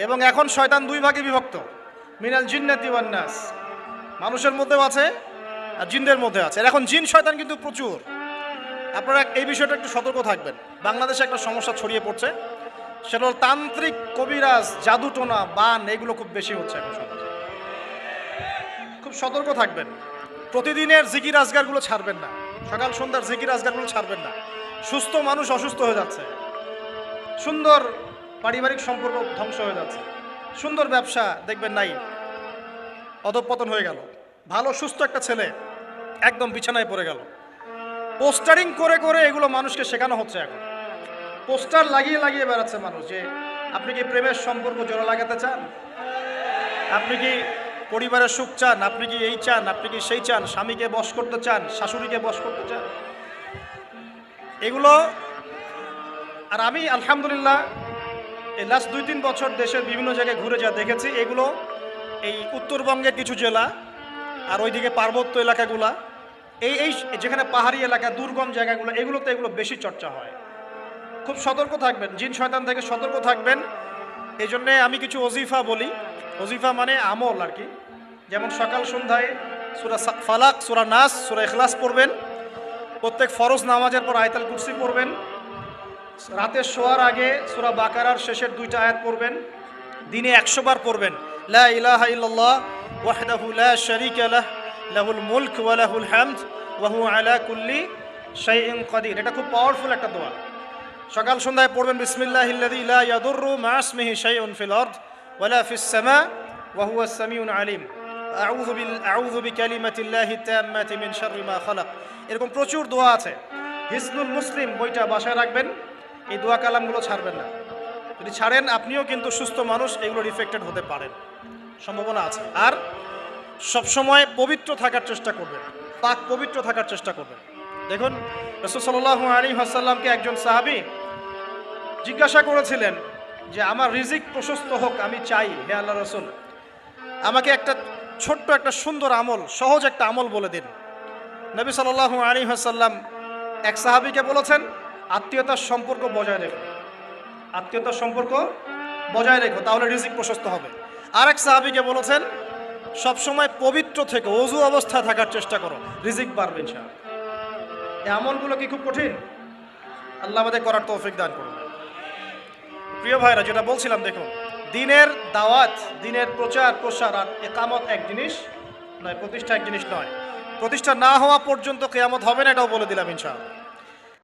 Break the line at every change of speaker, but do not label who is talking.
এবং এখন শয়তান দুই ভাগে বিভক্ত, মিনাল জিন্নাতি ওয়ান নাস, মানুষের মধ্যেও আছে আর জিনদের মধ্যে আছে। এখন জিন শয়তান কিন্তু প্রচুর। আপনারা এই বিষয়টা একটু সতর্ক থাকবেন। বাংলাদেশে একটা সমস্যা ছড়িয়ে পড়ছে, সেটা হল তান্ত্রিক, কবিরাজ, জাদুটোনা, বান, এগুলো খুব বেশি হচ্ছে এখন সমাজে। খুব সতর্ক থাকবেন। প্রতিদিনের জিকির আজগারগুলো ছাড়বেন না, সকাল সন্ধ্যার জিকির আজগারগুলো ছাড়বেন না। সুস্থ মানুষ অসুস্থ হয়ে যাচ্ছে, সুন্দর পারিবারিক সম্পর্ক ধ্বংস হয়ে যাচ্ছে, সুন্দর ব্যবসা দেখবেন নাই, অধঃপতন হয়ে গেল। ভালো সুস্থ একটা ছেলে একদম বিছানায় পড়ে গেল। পোস্টারিং করে করে এগুলো মানুষকে শেখানো হচ্ছে। এখন পোস্টার লাগিয়ে লাগিয়ে বেড়াচ্ছে মানুষ যে আপনি কি প্রেমের সম্পর্ক জোড়া লাগাতে চান, আপনি কি পরিবারের সুখ চান, আপনি কি এই চান, আপনি কি সেই চান, স্বামীকে বশ করতে চান, শাশুড়িকে বশ করতে চান, এগুলো। আর আমি আলহামদুলিল্লাহ এই লাস্ট 2-3 বছর দেশের বিভিন্ন জায়গায় ঘুরে যা দেখেছি, এগুলো এই উত্তরবঙ্গের কিছু জেলা আর ওইদিকে পার্বত্য এলাকাগুলা, এই যেখানে পাহাড়ি এলাকা, দুর্গম জায়গাগুলো, এগুলোতে এগুলো বেশি চর্চা হয়। খুব সতর্ক থাকবেন, জিন শয়তান থেকে সতর্ক থাকবেন। এই জন্যে আমি কিছু ওজিফা বলি। ওজিফা মানে আমল আর কি। যেমন সকাল সন্ধ্যায় সূরা ফালাক, সূরা নাস, সূরা ইখলাস পড়বেন। প্রত্যেক ফরজ নামাজের পর আয়াতুল কুরসি পড়বেন। রাতে শোয়ার আগে সূরা বাকারার শেষের 2টা আয়াত পড়বেন। দিনে 100 বার পড়বেন, লা ইলাহা ইল্লাল্লাহ ওয়াহদাহু লা শারীকা লাহ লাহুল মুলক ওয়া লাহুল হামদ ওয়া হুয়া আলা কুল্লি শাইইন কাদির। এটা খুব পাওয়ারফুল একটা দোয়া। সকাল সন্ধ্যায় পড়বেন বিসমিল্লাহিল্লাযী লা ইয়াদুররু মা ইসমিহি শাইউন ফিল আরদ ওয়া লা ফিস সামা ওয়া হুয়াস সামিউল আলিম। আউযু বিকালিমাতিল্লাহি তাম্মাতি মিন শাররি মা খালাক। এরকম প্রচুর দোয়া আছে। হিসনুল মুসলিম বইটা বাসায় রাখবেন। এই দোয়া কালামগুলো ছাড়বেন না। যদি ছাড়েন আপনিও কিন্তু সুস্থ মানুষ, এগুলো রিফেক্টেড হতে পারেন, সম্ভাবনা আছে। আর সবসময় পবিত্র থাকার চেষ্টা করবেন, পাক পবিত্র থাকার চেষ্টা করবেন। দেখুন রাসূল সাল্লাল্লাহু আলাইহি ওয়াসাল্লামকে একজন সাহাবী জিজ্ঞাসা করেছিলেন যে আমার রিজিক প্রশস্ত হোক, আমি চাই হে আল্লাহ রাসূল, আমাকে একটা ছোট্ট একটা সুন্দর আমল, সহজ একটা আমল বলে দিন। নবী সাল্লাল্লাহু আলাইহি ওয়াসাল্লাম এক সাহাবীকে বলেছেন আত্মীয়তার সম্পর্ক বজায় রেখো, আত্মীয়তার সম্পর্ক বজায় রেখো, তাহলে রিজিক প্রশস্ত হবে। আরেক সাহাবীকে বলেছেন সবসময় পবিত্র থেকে ওযু অবস্থায় থাকার চেষ্টা করো, রিজিক বাড়বে ইনশাআল্লাহ। এই আমলগুলো কি খুব কঠিন? আল্লাহ আমাদের করার তৌফিক দান করুন। প্রিয় ভাইরা, যেটা বলছিলাম, দেখুন দিনের দাওয়াত, দিনের প্রচার প্রসার আর ইকামত এক জিনিস নয়, প্রতিষ্ঠা এক জিনিস নয়। প্রতিষ্ঠা না হওয়া পর্যন্ত কিয়ামত হবে না, এটাও বলে দিলাম ইনশাআল্লাহ।